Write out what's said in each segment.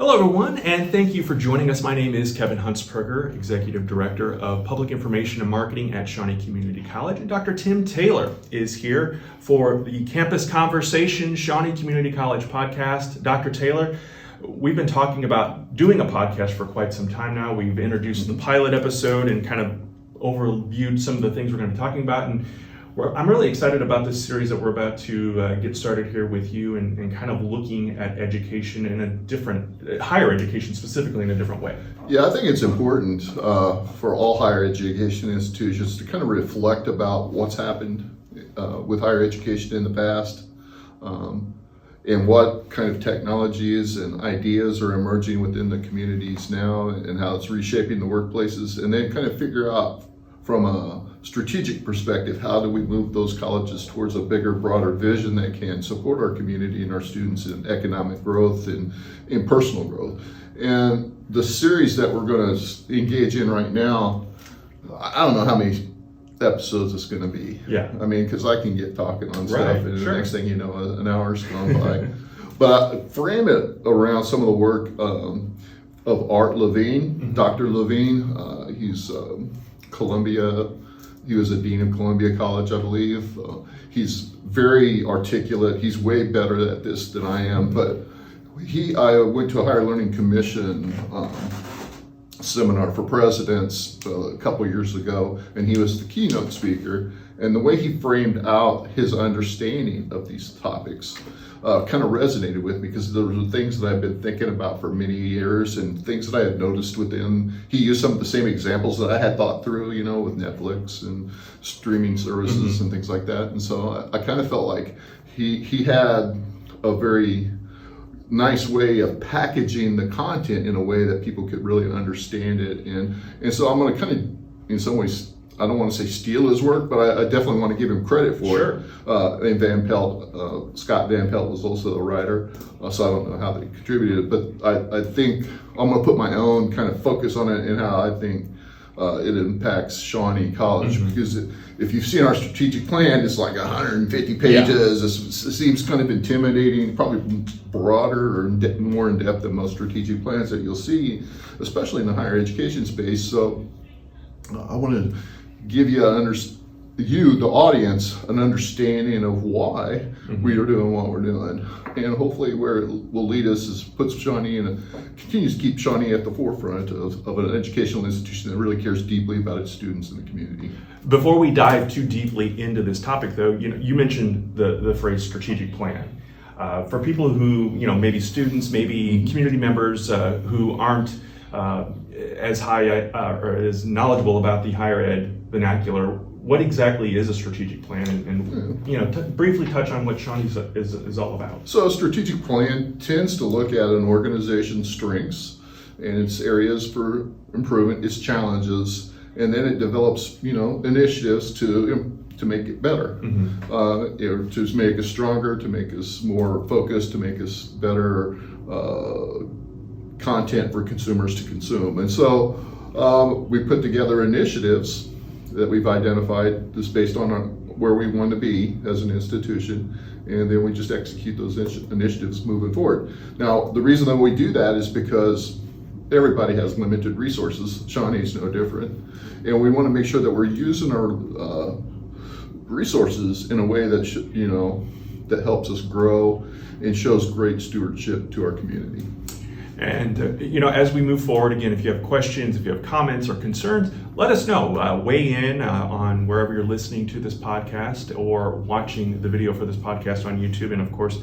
Hello everyone, and thank you for joining us. My name is Kevin Huntsberger, Executive Director of Public Information and Marketing at Shawnee Community College, and Dr. Tim Taylor is here for the Campus Conversation Shawnee Community College podcast. Dr. Taylor, we've been talking about doing a podcast for quite some time now. We've introduced the pilot episode and kind of overviewed some of the things we're going to be talking about, and I'm really excited about this series that we're about to get started here with you and kind of looking at education in a different, higher education specifically in a different way. Yeah, I think it's important for all higher education institutions to kind of reflect about what's happened with higher education in the past and what kind of technologies and ideas are emerging within the communities now and how it's reshaping the workplaces, and then kind of figure out from a strategic perspective, how do we move those colleges towards a bigger, broader vision that can support our community and our students in economic growth and in personal growth. And the series that we're going to engage in right now, I don't know how many episodes it's going to be. Yeah. I mean, because I can get talking on stuff, and sure. The next thing you know, an hour's gone by. But frame it around some of the work of Art Levine, Mm-hmm. Dr. Levine. He's Columbia. He was a dean of Columbia College, I believe. He's very articulate. He's way better at this than I am. But I went to a Higher Learning Commission seminar for presidents a couple years ago, and he was the keynote speaker. And the way he framed out his understanding of these topics kind of resonated with me, because there were things that I've been thinking about for many years and things that I had noticed within. He used some of the same examples that I had thought through, with Netflix and streaming services and things like that. And so I kind of felt like he had a very nice way of packaging the content in a way that people could really understand it. And so I'm going to kind of, in some ways, I don't want to say steal his work, but I definitely want to give him credit for Sure. it. And Van Pelt, Scott Van Pelt was also a writer, so I don't know how they contributed, but I think I'm going to put my own kind of focus on it and how I think it impacts Shawnee College. Mm-hmm. Because if you've seen our strategic plan, it's like 150 pages. It seems kind of intimidating, probably broader or more in depth than most strategic plans that you'll see, especially in the higher education space. So I want to give you the audience, an understanding of why we are doing what we're doing, and hopefully where it will lead us is puts Shawnee continues to keep Shawnee at the forefront of an educational institution that really cares deeply about its students and the community. Before we dive too deeply into this topic, though, you mentioned the phrase strategic plan. For people who, maybe students, maybe community members who aren't as high or as knowledgeable about the higher ed vernacular, what exactly is a strategic plan, and briefly touch on what Shawnee is all about. So a strategic plan tends to look at an organization's strengths and its areas for improvement, its challenges, and then it develops initiatives to make it better, to make us stronger, to make us more focused, to make us better content for consumers to consume. And so we put together initiatives that we've identified that's based on where we want to be as an institution, and then we just execute those initiatives moving forward. Now, the reason that we do that is because everybody has limited resources. Shawnee's no different, and we want to make sure that we're using our resources in a way that that helps us grow and shows great stewardship to our community. And, as we move forward, again, if you have questions, if you have comments or concerns, let us know. Weigh in on wherever you're listening to this podcast or watching the video for this podcast on YouTube. And, of course,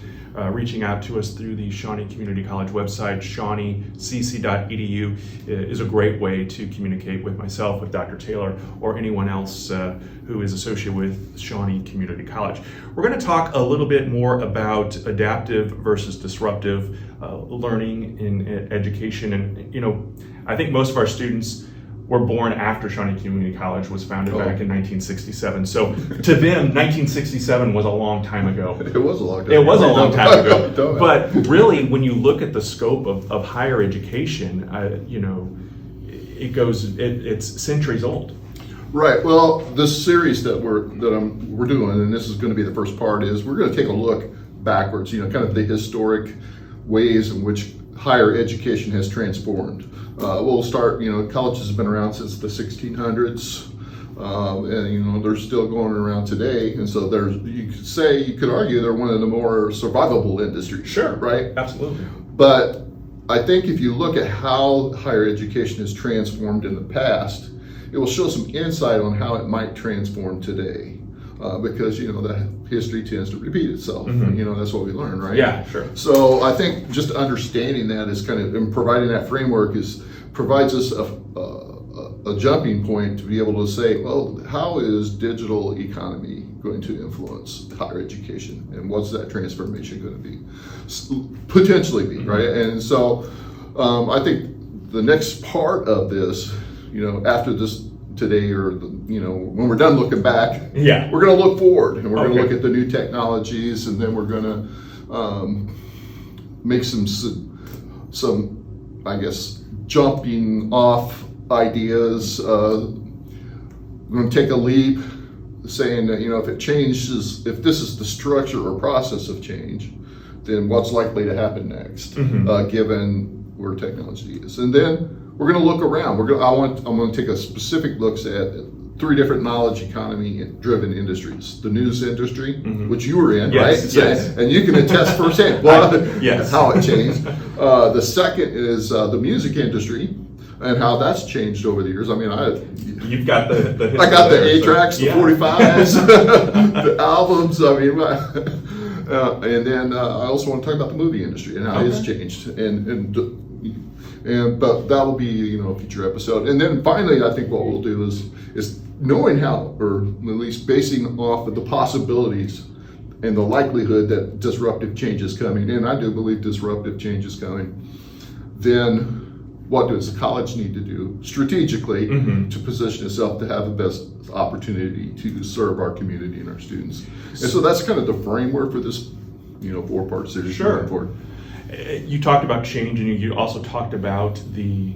reaching out to us through the Shawnee Community College website, shawneecc.edu, is a great way to communicate with myself, with Dr. Taylor, or anyone else who is associated with Shawnee Community College. We're going to talk a little bit more about adaptive versus disruptive learning in education. And, I think most of our students were born after Shawnee Community College was founded back in 1967. So to them, 1967 was a long time ago. It was a long time ago. It was a long time ago. But really, when you look at the scope of higher education, it's centuries old. Right. Well, this series that we're doing, and this is going to be the first part, is we're going to take a look backwards. Kind of the historic ways in which higher education has transformed. We'll start, colleges have been around since the 1600s. And they're still going around today, and so you could argue they're one of the more survivable industries. Sure, right? Absolutely. But I think if you look at how higher education has transformed in the past, it will show some insight on how it might transform today, because the history tends to repeat itself. Mm-hmm. That's what we learn, right? Yeah, sure. So I think just understanding that is and providing that framework provides us a jumping point to be able to say, well, how is digital economy going to influence higher education, and what's that transformation going to be? Potentially be, right? And so I think the next part of this, after this today, or when we're done looking back, we're going to look forward, and we're going to look at the new technologies, and then we're going to make some, I guess, jumping off ideas. We're going to take a leap, saying that if this is the structure or process of change, then what's likely to happen next, given where technology is. And then we're going to look around. I'm going to take a specific look at 3 different knowledge economy driven industries. The news industry, which you were in, right? Yes. And you can attest firsthand how it changed. The second is the music industry, and how that's changed over the years. I mean, you've got the I got the 8-tracks, the 45s, the albums. I mean, and then I also want to talk about the movie industry and how it's changed. But that will be a future episode. And then finally, I think what we'll do is knowing how, or at least basing off of the possibilities and the likelihood that disruptive change is coming. And I do believe disruptive change is coming. Then, what does the college need to do strategically to position itself to have the best opportunity to serve our community and our students? And so that's kind of the framework for this, 4-part series. Sure. You talked about change, and you also talked about the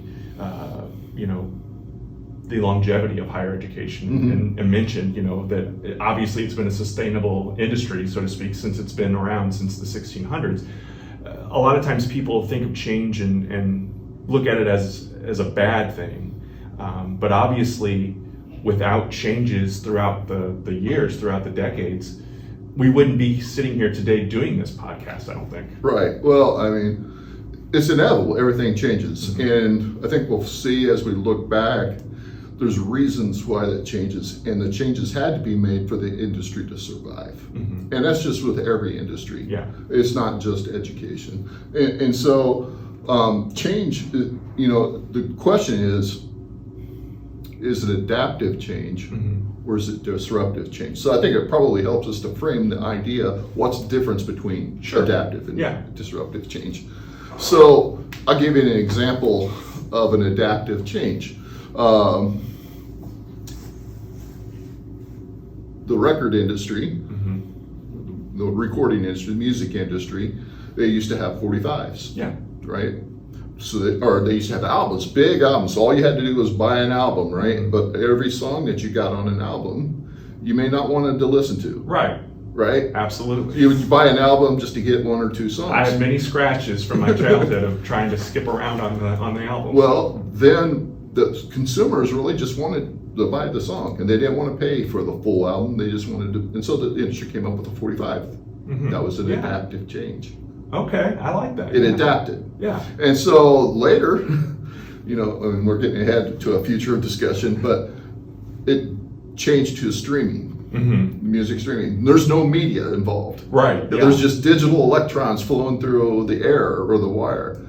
longevity of higher education, and mentioned, that obviously it's been a sustainable industry, so to speak, since it's been around since the 1600s. A lot of times people think of change and look at it as a bad thing, but obviously without changes throughout the years, throughout the decades, we wouldn't be sitting here today doing this podcast, I don't think. Right. Well, I mean, it's inevitable. Everything changes. And I think we'll see as we look back, there's reasons why that changes. And the changes had to be made for the industry to survive. And that's just with every industry. Yeah. It's not just education. And so change, the question is it adaptive change or is it disruptive change? So I think it probably helps us to frame the idea, what's the difference between adaptive and disruptive change. So I'll give you an example of an adaptive change. The record industry, the recording industry, the music industry, they used to have 45s. Yeah. Right? So they used to have albums, big albums. All you had to do was buy an album, right? But every song that you got on an album, you may not want to listen to. Right. Right? Absolutely. You would buy an album just to get 1 or 2 songs. I have many scratches from my childhood of trying to skip around on the album. Well, then the consumers really just wanted to buy the song, and they didn't want to pay for the full album. They just wanted to, and so the industry came up with a 45. That was an adaptive change. Okay, I like that. It adapted. Yeah. And so later, and we're getting ahead to a future discussion, but it changed to streaming, music streaming. There's no media involved. Right. There's just digital electrons flowing through the air or the wire.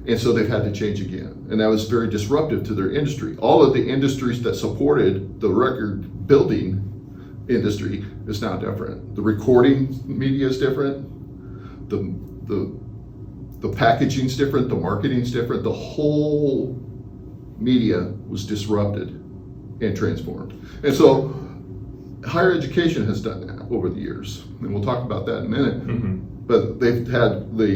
And so they've had to change again. And that was very disruptive to their industry. All of the industries that supported the record building industry is now different. The recording media is different. The packaging's different, the marketing's different, the whole media was disrupted and transformed. And so higher education has done that over the years, and we'll talk about that in a minute. But they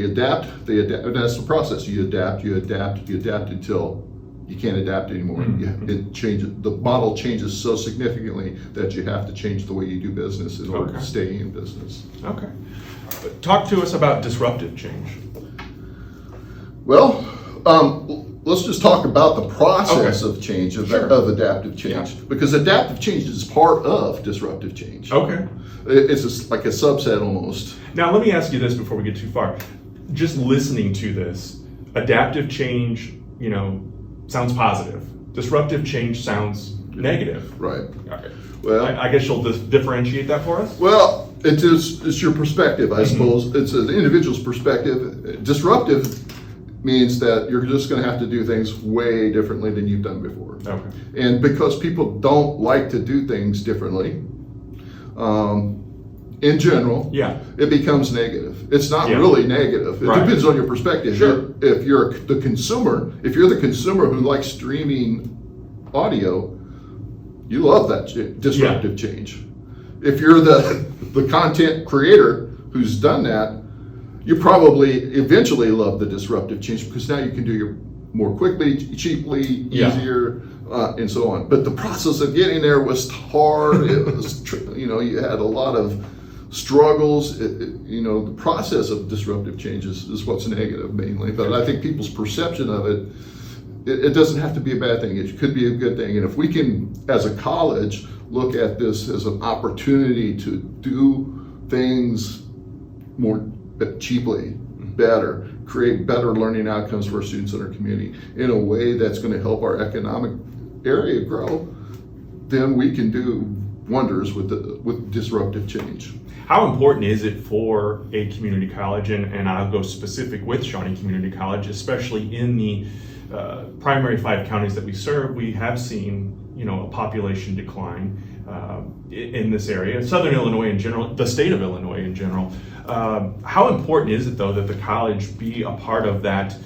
adapt, and that's the process. You adapt until you can't adapt anymore. It changes, the model changes so significantly that you have to change the way you do business in order to stay in business. Okay. Talk to us about disruptive change. Well, let's just talk about the process of change, of adaptive change, because adaptive change is part of disruptive change. Okay. It's just like a subset almost. Now, let me ask you this before we get too far. Just listening to this, adaptive change, sounds positive. Disruptive change sounds negative. Right. Okay. Well, I guess you'll differentiate that for us? Well, it's your perspective, I suppose. It's an individual's perspective. Disruptive means that you're just going to have to do things way differently than you've done before. Okay. And because people don't like to do things differently, in general, it becomes negative. It's not really negative. It depends on your perspective. Sure. If you're the consumer who likes streaming audio, you love that disruptive change. If you're the content creator who's done that, you probably eventually love the disruptive change because now you can do it more quickly, cheaply, easier, and so on. But the process of getting there was hard. It was, you had a lot of struggles. The process of disruptive changes is what's negative mainly. But I think people's perception of it doesn't have to be a bad thing. It could be a good thing. And if we can, as a college, look at this as an opportunity to do things more cheaply, better, create better learning outcomes for our students in our community in a way that's going to help our economic area grow, then we can do wonders with disruptive change. How important is it for a community college, and I'll go specific with Shawnee Community College, especially in the primary 5 counties that we serve? We have seen a population decline in this area, Southern Illinois in general, the state of Illinois in general. How important is it, though, that the college be a part of that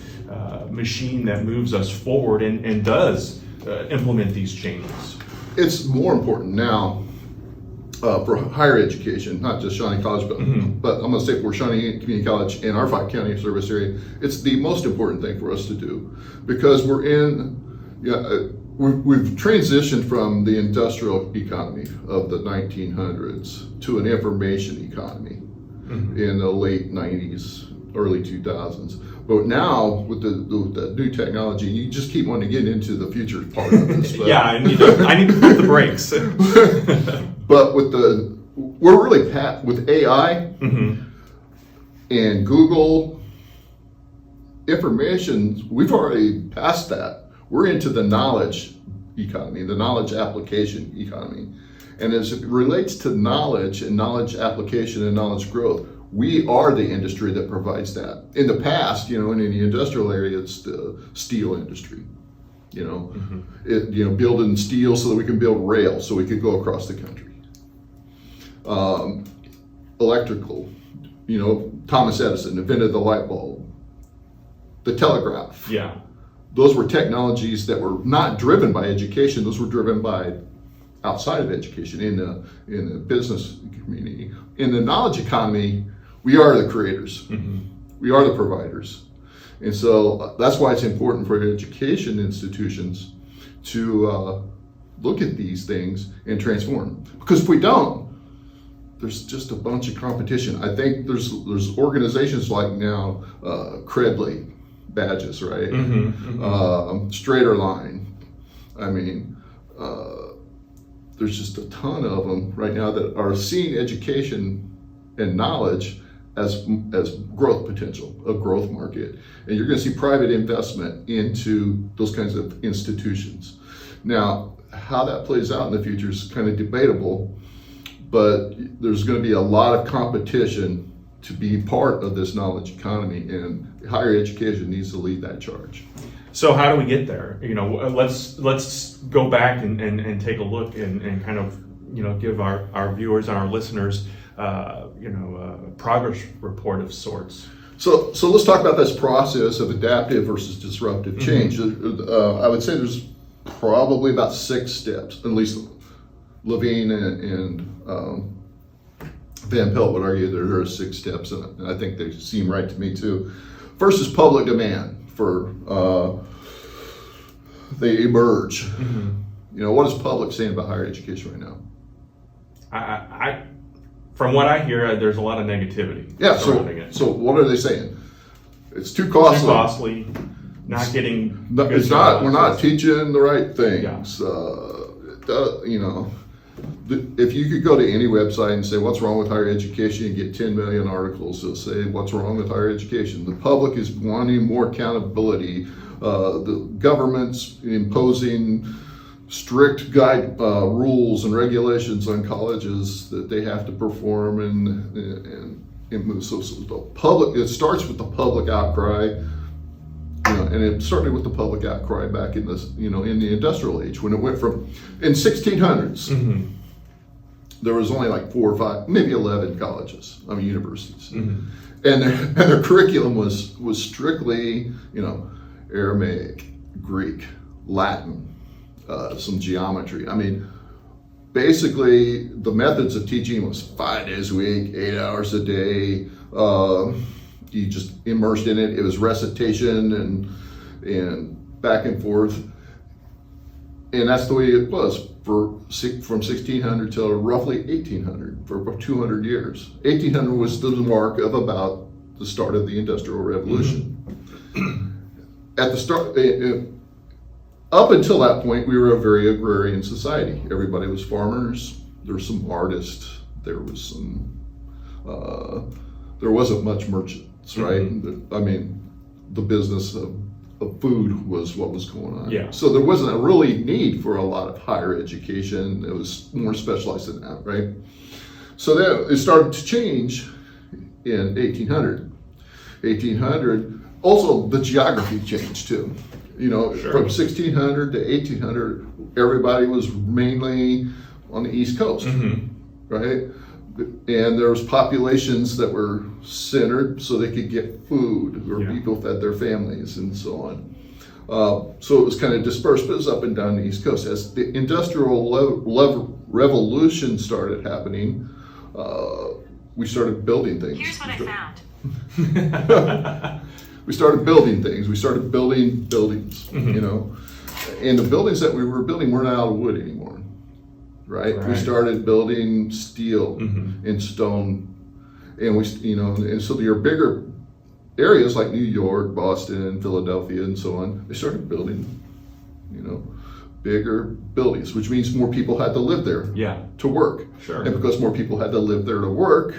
machine that moves us forward and does implement these changes? It's more important now for higher education, not just Shawnee College, but I'm going to say for Shawnee Community College in our 5 county service area, it's the most important thing for us to do because we've transitioned from the industrial economy of the 1900s to an information economy in the late 90s, early 2000s. But now with the new technology, you just keep wanting to get into the future part of this. I need to put the brakes. But we're really with AI and Google information, we've already passed that. We're into the knowledge economy, the knowledge application economy. And as it relates to knowledge and knowledge application and knowledge growth, we are the industry that provides that. In the past, in the industrial area, it's the steel industry. Building steel so that we can build rail, so we could go across the country. Electrical, Thomas Edison invented the light bulb, the telegraph. Yeah. Those were technologies that were not driven by education. Those were driven by outside of education in the business community. In the knowledge economy, we are the creators. We are the providers. And so that's why it's important for education institutions to look at these things and transform. Because if we don't, there's just a bunch of competition. I think there's organizations like now, Credly badges, right? Straighter Line. I mean, there's just a ton of them right now that are seeing education and knowledge as growth potential, a growth market. And you're going to see private investment into those kinds of institutions. Now, how that plays out in the future is kind of debatable, but there's going to be a lot of competition to be part of this knowledge economy, and higher education needs to lead that charge. So how do we get there? Let's go back and take a look and kind of give our viewers and our listeners a progress report of sorts. So let's talk about this process of adaptive versus disruptive change. I would say there's probably about 6 steps, at least Levine and Van Pelt would argue there are 6 steps, and I think they seem right to me too. First is public demand for they emerge. What is public saying about higher education right now? From what I hear, there's a lot of negativity surrounding it. So what are they saying? It's too costly. Too costly. Not getting. No, good it's not. We're jobs. not teaching the right things. Yeah. You know, if you could go to any website and say what's wrong with higher education, and get 10 million articles that say what's wrong with higher education. The public is wanting more accountability. The government's imposing strict rules and regulations on colleges that they have to perform, and so the public. It starts with the public outcry. And it started with the public outcry back in the in the industrial age, when it went from in 1600s. Mm-hmm. There was only like 4 or 5, maybe 11 colleges, universities, and their curriculum was strictly Aramaic, Greek, Latin, some geometry. I mean, basically the methods of teaching was 5 days a week, 8 hours a day. You just immersed in it. It was recitation and back and forth, and that's the way it was from 1600 till roughly 1800, for about 200 years. 1800 was the mark of about the start of the Industrial Revolution. At the start, up until that point, we were a very agrarian society. Everybody was farmers. There were some artists. There was some. There wasn't much merchants, right? I mean, the business of food was what was going on. Yeah. So there wasn't a really need for a lot of higher education. It was more specialized than that, right? So then it started to change in 1800. 1800, also the geography changed too. Sure. From 1600 to 1800, everybody was mainly on the East Coast, right? And there was populations that were centered so they could get food, or people fed their families and so on. So it was kind of dispersed, but it was up and down the East Coast. As the Industrial Revolution started happening, we started building things. Here's what I found. We started building things. We started building buildings, and the buildings that we were building weren't out of wood anymore. Right? We started building steel and stone, and and so your bigger areas like New York, Boston, Philadelphia, and so on, they started building, bigger buildings, which means more people had to live there to work. Sure. And because more people had to live there to work,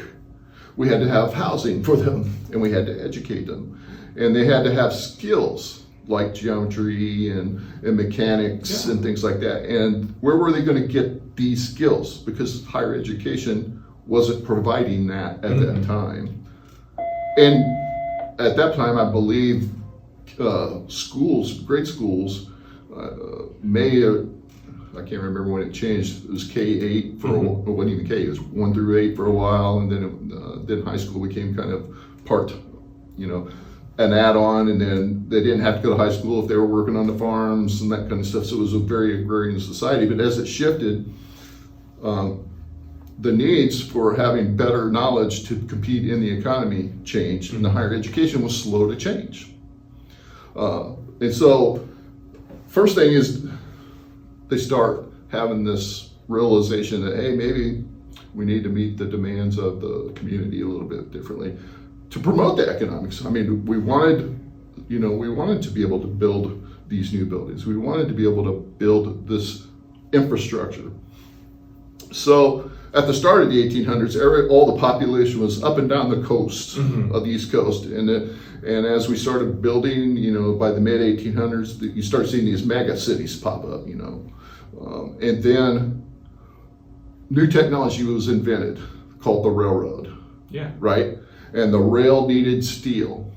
we had to have housing for them, and we had to educate them, and they had to have skills like geometry and mechanics and things like that. And where were they going to get these skills? Because higher education wasn't providing that at that time. And at that time, I believe schools, grade schools, I can't remember when it changed. It was K-8 for it wasn't even K. It was 1 through 8 for a while, and then high school became kind of part, an add-on, and then they didn't have to go to high school if they were working on the farms and that kind of stuff. So it was a very agrarian society. But as it shifted, the needs for having better knowledge to compete in the economy changed, and the higher education was slow to change. And so, first thing is they start having this realization that, hey, maybe we need to meet the demands of the community a little bit differently to promote the economics. I mean, we wanted to be able to build these new buildings. We wanted to be able to build this infrastructure. So at the start of the 1800s, all the population was up and down the coast of the East Coast, and as we started building, by the mid 1800s, you start seeing these mega cities pop up, and then new technology was invented called the railroad. Yeah. Right. And the rail needed steel.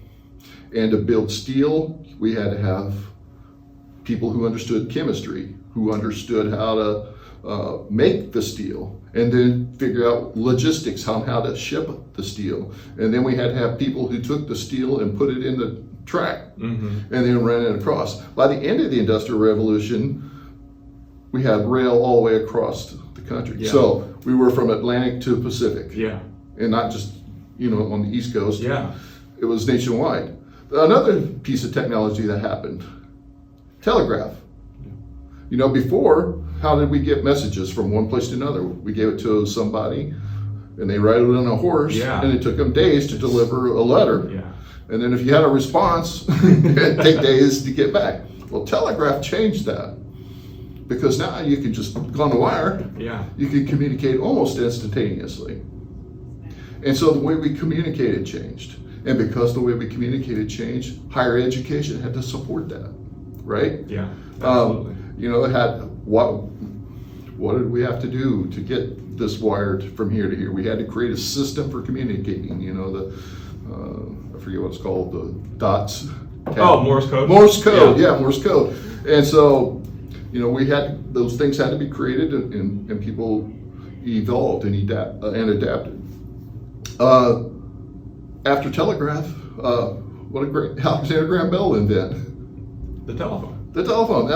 And to build steel, we had to have people who understood chemistry, who understood how to make the steel, and then figure out logistics, how to ship the steel. And then we had to have people who took the steel and put it in the track and then ran it across. By the end of the Industrial Revolution, we had rail all the way across the country. Yeah. So we were from Atlantic to Pacific. Yeah. And not just on the East Coast. Yeah. It was nationwide. Another piece of technology that happened, telegraph. Yeah. Before, how did we get messages from one place to another? We gave it to somebody, and they ride it on a horse, and it took them days to deliver a letter. Yeah. And then if you had a response, it'd take days to get back. Well, telegraph changed that, because now you can just go on the wire. Yeah. You can communicate almost instantaneously. And so the way we communicated changed. And because the way we communicated changed, higher education had to support that, right? Yeah, absolutely. It had, what did we have to do to get this wired from here to here? We had to create a system for communicating, I forget what it's called, the dots. Oh, Morse code? Morse code, yeah, Morse code. And so, we had, those things had to be created, and people evolved and adapted. After telegraph, what a great Alexander Graham Bell invent? The telephone. The telephone.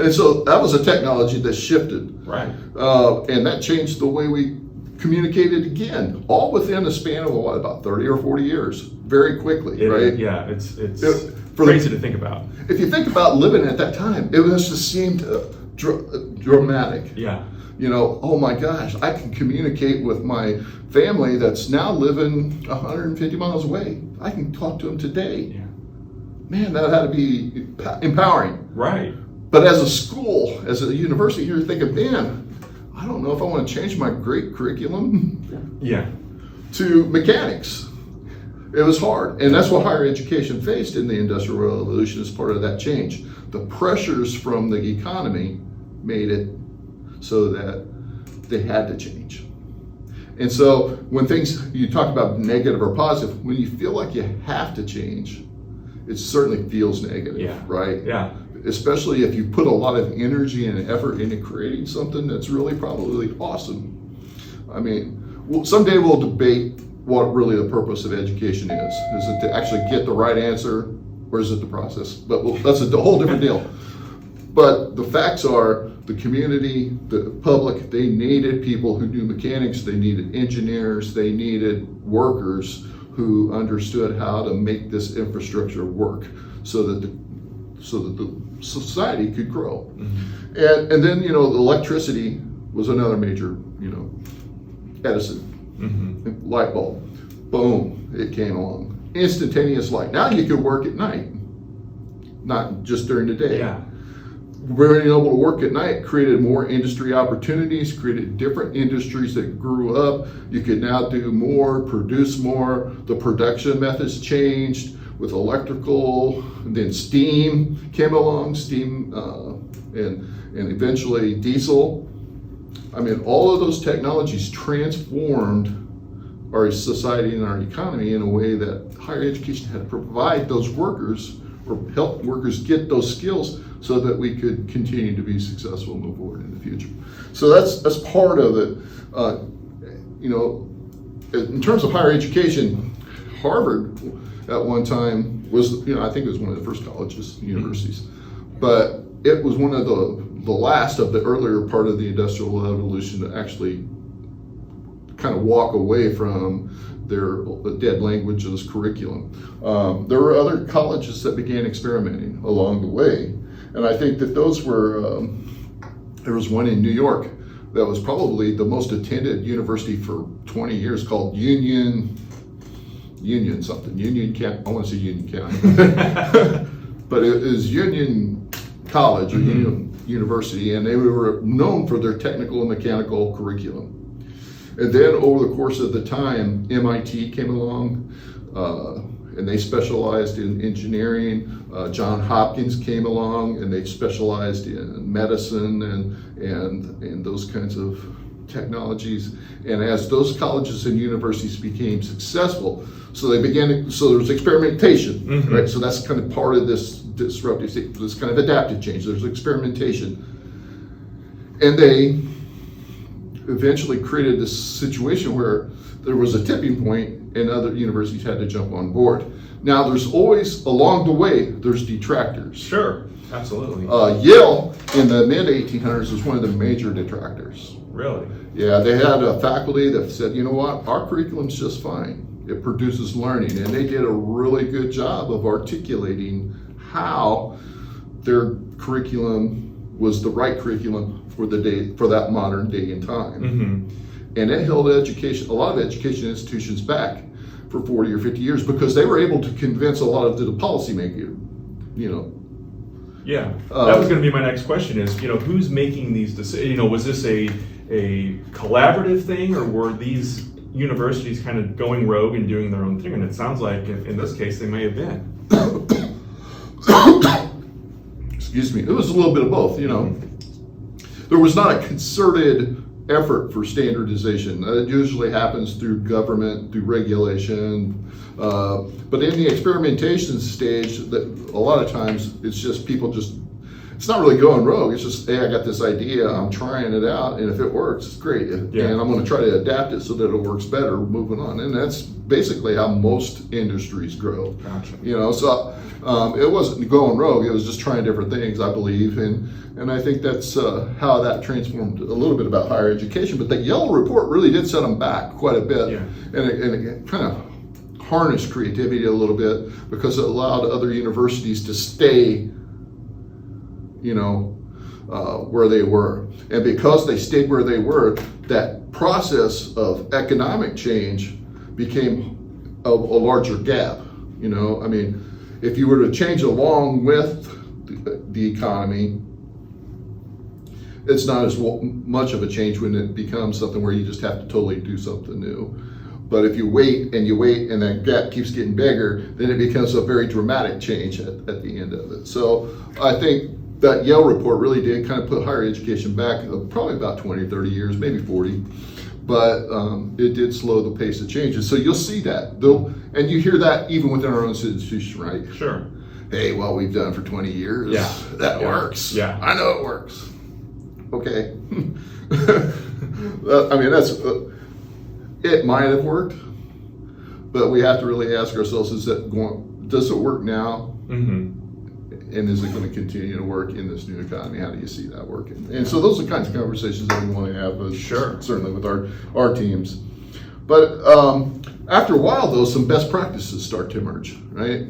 And so that was a technology that shifted. Right. And that changed the way we communicated again, all within a span of about 30 or 40 years, very quickly, right? Yeah, it's crazy to think about. If you think about living at that time, it just seemed dramatic. Yeah. Oh my gosh, I can communicate with my family that's now living 150 miles away. I can talk to them today. Yeah. Man, that had to be empowering. Right. But as a school, as a university, you're thinking, man, I don't know if I want to change my great curriculum to mechanics. It was hard. And that's what higher education faced in the Industrial Revolution as part of that change. The pressures from the economy made it so that they had to change. And so when you talk about negative or positive, when you feel like you have to change, it certainly feels negative, right? Yeah. Especially if you put a lot of energy and effort into creating something that's really probably awesome. I mean, someday we'll debate what really the purpose of education is. Is it to actually get the right answer, or is it the process? But that's a whole different deal. But the facts are, the community, the public, they needed people who knew mechanics, they needed engineers, they needed workers who understood how to make this infrastructure work so that the society could grow. Mm-hmm. And then, the electricity was another major, Edison, light bulb, boom, it came along. Instantaneous light. Now you could work at night, not just during the day. Yeah. Being able to work at night created more industry opportunities, created different industries that grew up. You could now do more, produce more. The production methods changed with electrical, and then steam came along, and eventually diesel. I mean, all of those technologies transformed our society and our economy in a way that higher education had to provide those workers or help workers get those skills so that we could continue to be successful and move forward in the future. So that's part of it. In terms of higher education, Harvard at one time was, I think it was one of the first colleges, universities, but it was one of the last of the earlier part of the Industrial Revolution to actually kind of walk away from their dead languages curriculum. There were other colleges that began experimenting along the way. And I think that those were, there was one in New York that was probably the most attended university for 20 years called Union County, I want to say Union County. But it was Union College or Union University, and they were known for their technical and mechanical curriculum. And then over the course of the time, MIT came along, and they specialized in engineering. Johns Hopkins came along, and they specialized in medicine and those kinds of technologies. And as those colleges and universities became successful, so there was experimentation, right? So that's kind of part of this disruptive, this kind of adaptive change. There's experimentation. And they eventually created this situation where there was a tipping point and other universities had to jump on board. Now there's always, along the way, there's detractors. Sure, absolutely. Yale in the mid 1800s was one of the major detractors. Really? Yeah, they had a faculty that said, you know what, our curriculum's just fine. It produces learning, and they did a really good job of articulating how their curriculum was the right curriculum for the day, for that modern day and time. And it held a lot of education institutions back for 40 or 50 years because they were able to convince a lot of the policymakers, Yeah, that was going to be my next question is, who's making these decisions? Was this a collaborative thing, or were these universities kind of going rogue and doing their own thing? And it sounds like in this case they may have been. Excuse me. It was a little bit of both, There was not a concerted effort for standardization. It usually happens through government, through regulation. But in the experimentation stage, that a lot of times it's just people it's not really going rogue. It's just, hey, I got this idea, I'm trying it out, and if it works, it's great. Yeah. And I'm going to try to adapt it so that it works better, moving on. And that's basically how most industries grow. Gotcha. So it wasn't going rogue. It was just trying different things, I believe. And I think that's how that transformed a little bit about higher education. But the Yellow Report really did set them back quite a bit. Yeah. And it kind of harnessed creativity a little bit because it allowed other universities to stay where they were. And because they stayed where they were, that process of economic change became a larger gap. If you were to change along with the economy, it's not as much of a change when it becomes something where you just have to totally do something new. But if you wait and that gap keeps getting bigger, then it becomes a very dramatic change at the end of it. So I think that Yale report really did kind of put higher education back probably about 20, 30 years, maybe 40. But it did slow the pace of changes. So you'll see that. And you hear that even within our own institution, right? Sure. Hey, well, we've done it for 20 years. Yeah. That works. Yeah. I know it works. Okay. It might have worked, but we have to really ask ourselves, does it work now? Mm-hmm. And is it going to continue to work in this new economy? How do you see that working? And so those are the kinds of conversations that we want to have, Sure. certainly with our teams. But after a while, though, some best practices start to emerge, right?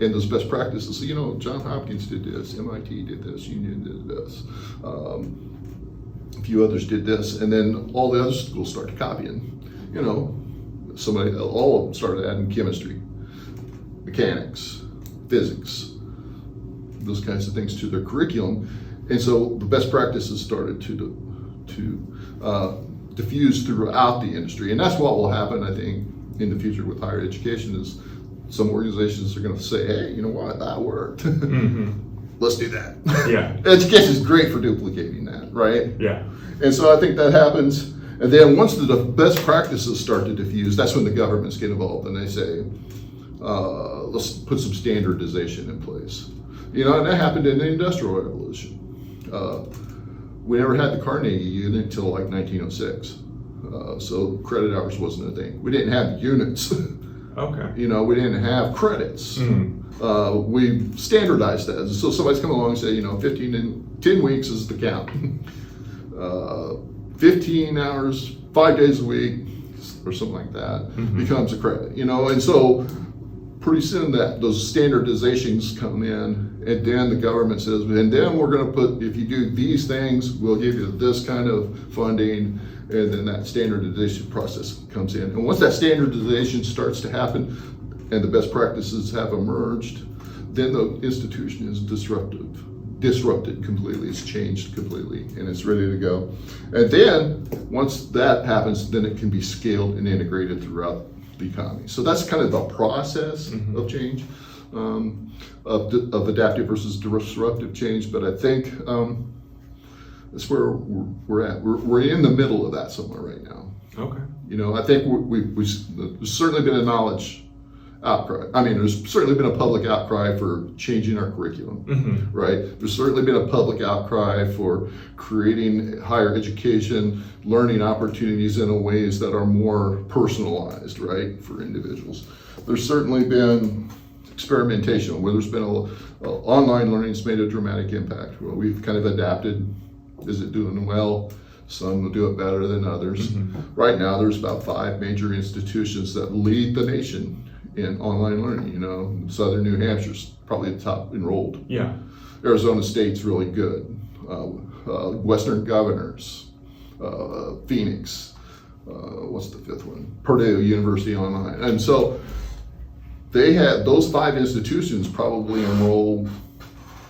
And those best practices, Johns Hopkins did this, MIT did this, Union did this, a few others did this, and then all the other schools start copying. All of them started adding chemistry, mechanics, physics, those kinds of things to their curriculum, and so the best practices started to diffuse throughout the industry, and that's what will happen, I think, in the future with higher education. Is some organizations are going to say, hey, you know what, that worked. Mm-hmm. Let's do that. Yeah. Education is great for duplicating that, right? Yeah. And so I think that happens. And then once the best practices start to diffuse, that's when the governments get involved and they say, let's put some standardization in place. And that happened in the Industrial Revolution. We never had the Carnegie unit until like 1906. So credit hours wasn't a thing. We didn't have units. Okay. We didn't have credits. Mm-hmm. We standardized that. So somebody's come along and said, 10 weeks is the count. 15 hours, 5 days a week, or something like that, becomes a credit. And so pretty soon that those standardizations come in, and then the government says, and then we're going to put, if you do these things, we'll give you this kind of funding. And then that standardization process comes in. And once that standardization starts to happen and the best practices have emerged, then the institution is disrupted completely. It's changed completely and it's ready to go. And then once that happens, then it can be scaled and integrated throughout the economy. So that's kind of the process of change, of adaptive versus disruptive change. But I think that's where we're at. We're in the middle of that somewhere right now. Okay. I think there's certainly been a knowledge outcry. There's certainly been a public outcry for changing our curriculum, right? There's certainly been a public outcry for creating higher education, learning opportunities in ways that are more personalized, right, for individuals. There's certainly been experimentation where there's been online learning has made a dramatic impact. Well, we've kind of adapted. Is it doing well? Some will do it better than others. Right now, there's about 5 major institutions that lead the nation in online learning. Southern New Hampshire's probably the top enrolled. Yeah. Arizona State's really good. Western Governors, Phoenix, what's the fifth one? Purdue University Online. And so they had those 5 institutions probably enroll,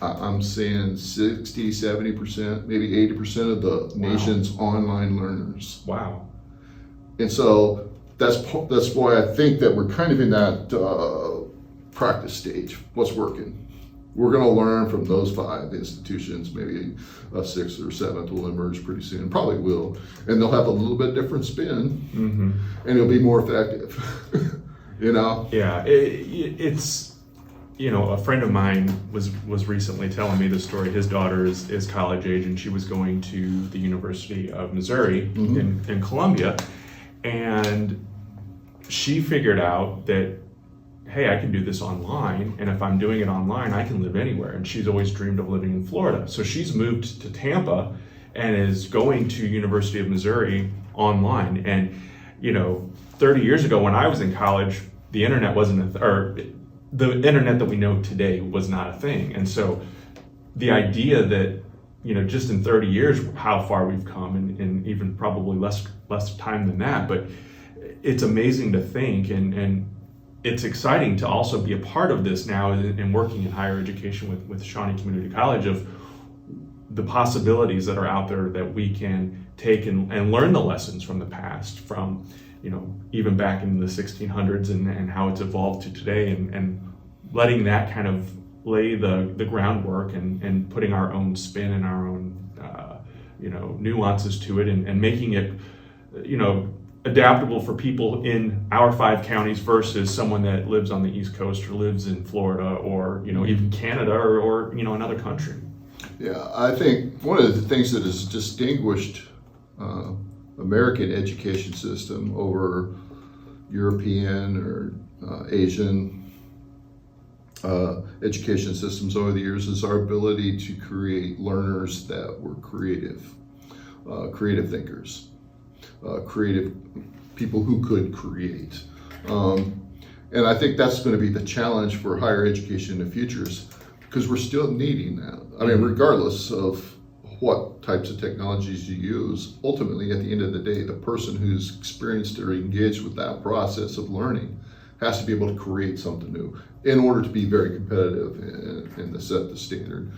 I'm saying 60, 70%, maybe 80% of the nation's online learners. Wow. And so that's why I think that we're kind of in that practice stage. What's working? We're going to learn from those 5 institutions. Maybe a 6th or 7th will emerge pretty soon. Probably will, and they'll have a little bit different spin, and it'll be more effective. You know? Yeah, it's a friend of mine was recently telling me the story. His daughter is college age, and she was going to the University of Missouri in Columbia, and she figured out that, hey, I can do this online, and if I'm doing it online, I can live anywhere. And she's always dreamed of living in Florida. So she's moved to Tampa and is going to University of Missouri online. And, 30 years ago when I was in college, the internet wasn't the internet that we know today was not a thing. And so the idea that, just in 30 years, how far we've come, and even probably less time than that, but it's amazing to think, and it's exciting to also be a part of this now and working in higher education with Shawnee Community College, of the possibilities that are out there that we can take and learn the lessons from the past, from even back in the 1600s and how it's evolved to today, and letting that kind of lay the groundwork and putting our own spin and our own nuances to it, and making it adaptable for people in our 5 counties versus someone that lives on the East Coast or lives in Florida or even Canada or another country. Yeah, I think one of the things that has distinguished American education system over European or Asian education systems over the years is our ability to create learners that were creative thinkers, creative people who could create. And I think that's going to be the challenge for higher education in the future, because we're still needing that. I mean, regardless of what types of technologies you use, ultimately at the end of the day, the person who's experienced or engaged with that process of learning has to be able to create something new in order to be very competitive and to set the standard.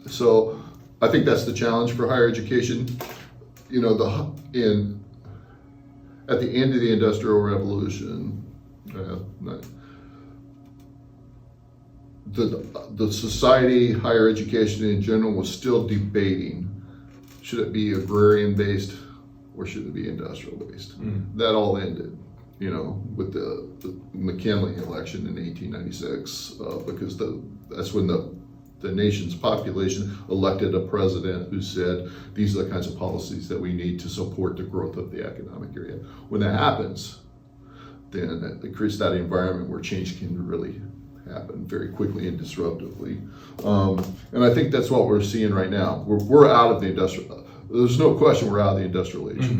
So I think that's the challenge for higher education. At the end of the Industrial Revolution, the society, higher education in general, was still debating, should it be agrarian based or should it be industrial based? That all ended, with the McKinley election in 1896, because that's when the nation's population elected a president who said, these are the kinds of policies that we need to support the growth of the economic area. When that happens, then it creates that environment where change can really happen very quickly and disruptively. And I think that's what we're seeing right now. We're out of the industrial, there's no question we're out of the industrial age.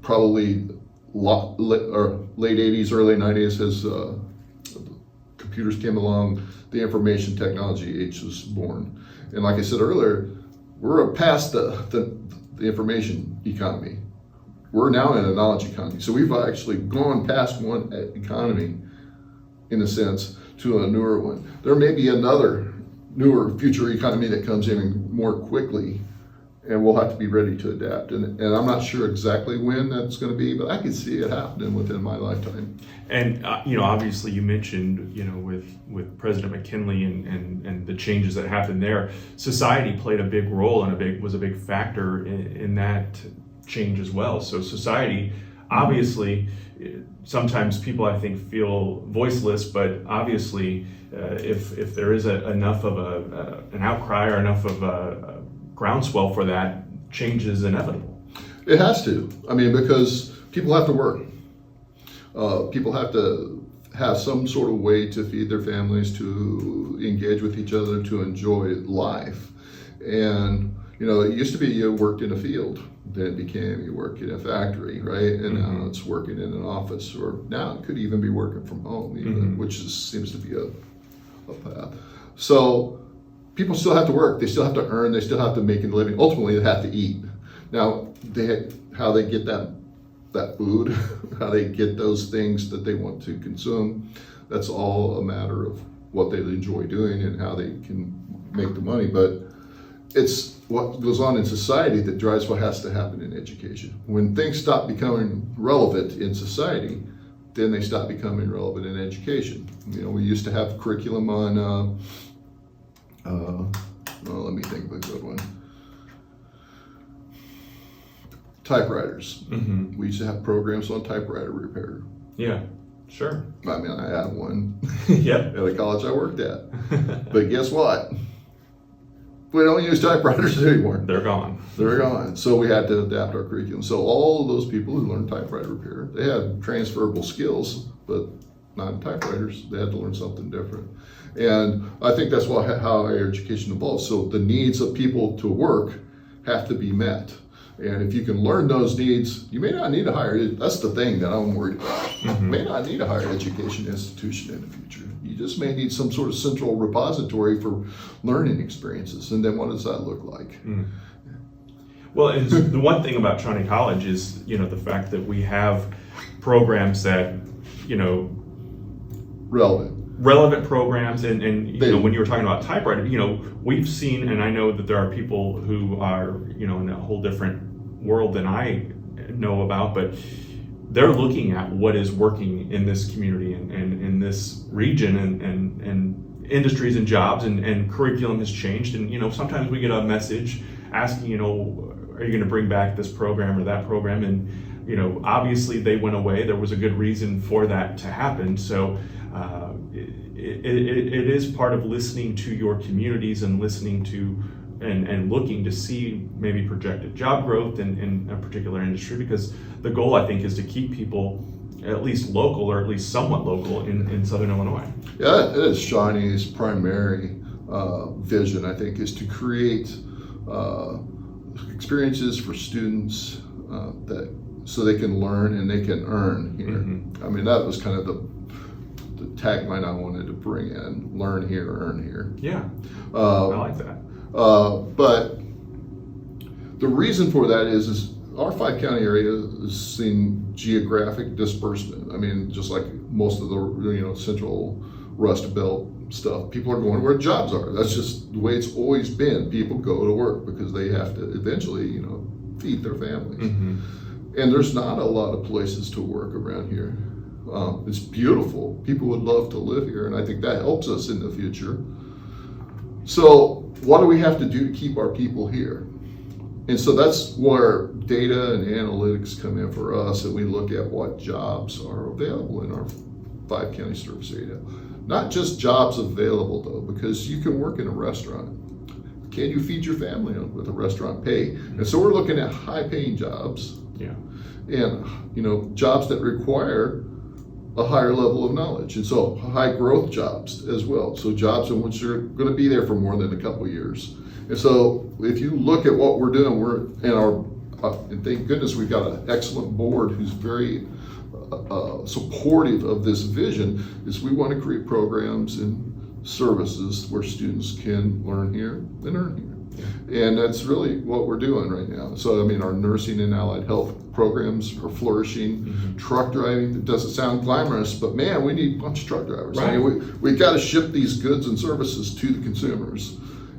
Probably late 80s, early 90s, as computers came along, the information technology age was born. And like I said earlier, we're past the information economy. We're now in a knowledge economy. So we've actually gone past one economy, in a sense, to a newer one. There may be another newer future economy that comes in more quickly, and we'll have to be ready to adapt. And I'm not sure exactly when that's going to be, but I can see it happening within my lifetime. And obviously you mentioned, with President McKinley and the changes that happened there, society played a big role and was a big factor in that change as well. So society, obviously, sometimes people, I think, feel voiceless, but obviously if there is enough of an outcry or enough of a groundswell for that, change is inevitable. It has to. I mean, because people have to work. People have to have some sort of way to feed their families, to engage with each other, to enjoy life. And, it used to be you worked in a field, then it became you work in a factory, right? And now it's working in an office, or now it could even be working from home, even, which seems to be a path. So people still have to work. They still have to earn. They still have to make a living. Ultimately, they have to eat. Now, how they get that that food, how they get those things that they want to consume. That's all a matter of what they enjoy doing and how they can make the money. But it's what goes on in society that drives what has to happen in education. When things stop becoming relevant in society, then they stop becoming relevant in education. You know, we used to have curriculum on, let me think of a good one. Typewriters. Mm-hmm. We used to have programs on typewriter repair. Yeah, sure. I mean, I had one Yeah. at a college I worked at. But guess what? We don't use typewriters anymore. They're gone. They're gone. So we had to adapt our curriculum. So all of those people who learned typewriter repair, they had transferable skills, but not in typewriters. They had to learn something different. And I think that's how higher education evolves. So the needs of people to work have to be met. And if you can learn those needs, you may not need a higher, that's the thing that I'm worried about. Mm-hmm. You may not need a higher education institution in the future. You just may need some sort of central repository for learning experiences. And then what does that look like? Mm. Well, and the one thing about Shawnee College is, you know, the fact that we have programs that, you know, relevant programs, and you know, when you were talking about typewriter, you know, we've seen, and I know that there are people who are, you know, in a whole different world than I know about, but they're looking at what is working in this community and in this region, and industries and jobs, and curriculum has changed. And, you know, sometimes we get a message asking, you know, are you going to bring back this program or that program? And, you know, obviously they went away. There was a good reason for that to happen. So it is part of listening to your communities and listening to and looking to see maybe projected job growth in a particular industry, because the goal, I think, is to keep people at least local, or at least somewhat local in Southern Illinois. Yeah, it is Shawnee's primary vision, I think, is to create experiences for students so they can learn and they can earn here. Mm-hmm. I mean, that was kind of the tagline I wanted to bring in: learn here, earn here. Yeah, I like that. But the reason for that is our 5-county area is seeing geographic disbursement. I mean, just like most of the, you know, central Rust Belt stuff, people are going where jobs are. That's just the way it's always been. People go to work because they have to eventually, you know, feed their families. Mm-hmm. And there's not a lot of places to work around here. It's beautiful. People would love to live here, and I think that helps us in the future. So what do we have to do to keep our people here? And so that's where data and analytics come in for us, and we look at what jobs are available in our 5-county service area. Not just jobs available, though, because you can work in a restaurant. Can you feed your family with a restaurant pay? And so we're looking at high-paying jobs. Yeah. And, you know, jobs that require a higher level of knowledge, and so high growth jobs as well. So jobs in which you're going to be there for more than a couple of years. And so if you look at what we're doing, and thank goodness we've got an excellent board who's very supportive of this vision, is we want to create programs and services where students can learn here and earn here. And that's really what we're doing right now. So, I mean, our nursing and allied health programs are flourishing. Mm-hmm. Truck driving, it doesn't sound glamorous, but man, we need a bunch of truck drivers. Right. I mean, we've got to ship these goods and services to the consumers.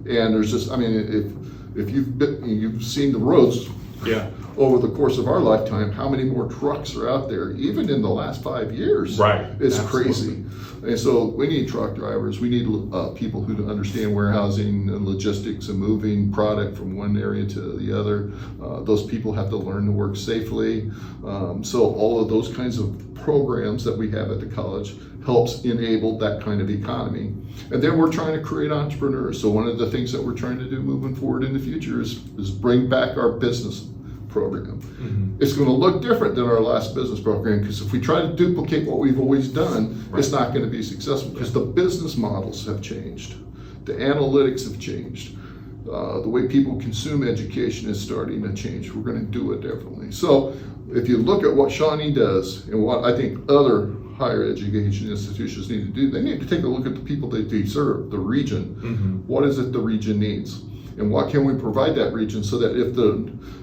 And there's just, I mean, if you've seen the roads, yeah, over the course of our lifetime, how many more trucks are out there, even in the last 5 years? Right. It's Absolutely crazy. And so we need truck drivers. We need people who understand warehousing and logistics and moving product from one area to the other. Those people have to learn to work safely. So all of those kinds of programs that we have at the college helps enable that kind of economy. And then we're trying to create entrepreneurs. So one of the things that we're trying to do moving forward in the future is bring back our business program. Mm-hmm. It's going to look different than our last business program, because if we try to duplicate what we've always done, right, it's not going to be successful, because the business models have changed. The analytics have changed. The way people consume education is starting to change. We're going to do it differently. So if you look at what Shawnee does and what I think other higher education institutions need to do, they need to take a look at the people that they serve, the region. Mm-hmm. What is it the region needs? And what can we provide that region so that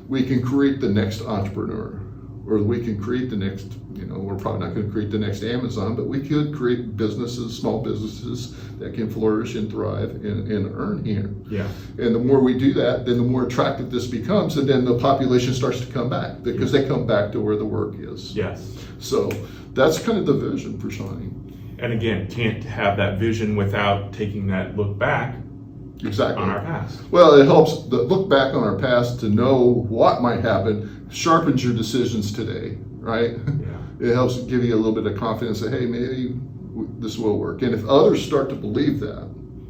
we can create the next entrepreneur? or we can create the next, we're probably not going to create the next Amazon, but we could create businesses, small businesses that can flourish and thrive and earn here. Yeah. And the more we do that, then the more attractive this becomes, and then the population starts to come back because they come back to where the work is. Yes. So that's kind of the vision for Shawnee. And again, can't have that vision without taking that look back Exactly. on our past. Well, it helps to look back on our past to know what might happen, sharpens your decisions today, right? Yeah. It helps give you a little bit of confidence that, hey, maybe this will work. And if others start to believe that,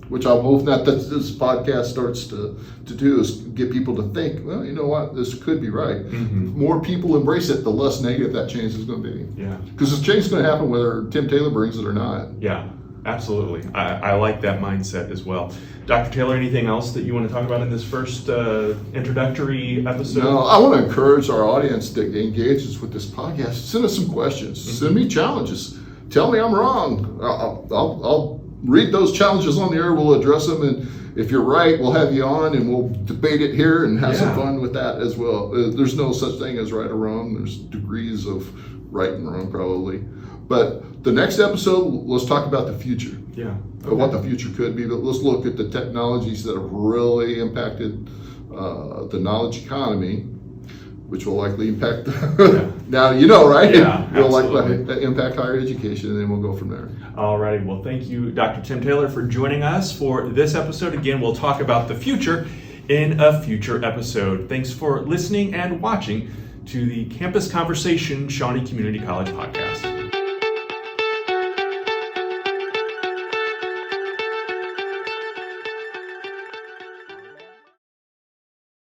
which I'm hoping that this podcast starts to do, is get people to think, well, you know what, this could be right. Mm-hmm. More people embrace it, the less negative that change is going to be. Yeah. Because this change is going to happen whether Tim Taylor brings it or not. Yeah, absolutely. I like that mindset as well. Dr. Taylor, anything else that you want to talk about in this first introductory episode? No, I want to encourage our audience that engages with this podcast. Send us some questions. Mm-hmm. Send me challenges. Tell me I'm wrong. I'll read those challenges on the air. We'll address them, and if you're right, we'll have you on, and we'll debate it here and have some fun with that as well. There's no such thing as right or wrong. There's degrees of right and wrong probably. But the next episode, let's talk about the future. Yeah. What the future could be, but let's look at the technologies that have really impacted the knowledge economy, which will likely impact now you know, right? Yeah, will likely impact higher education, and then we'll go from there. All righty. Well, thank you, Dr. Tim Taylor, for joining us for this episode. Again, we'll talk about the future in a future episode. Thanks for listening and watching to the Campus Conversation Shawnee Community College podcast.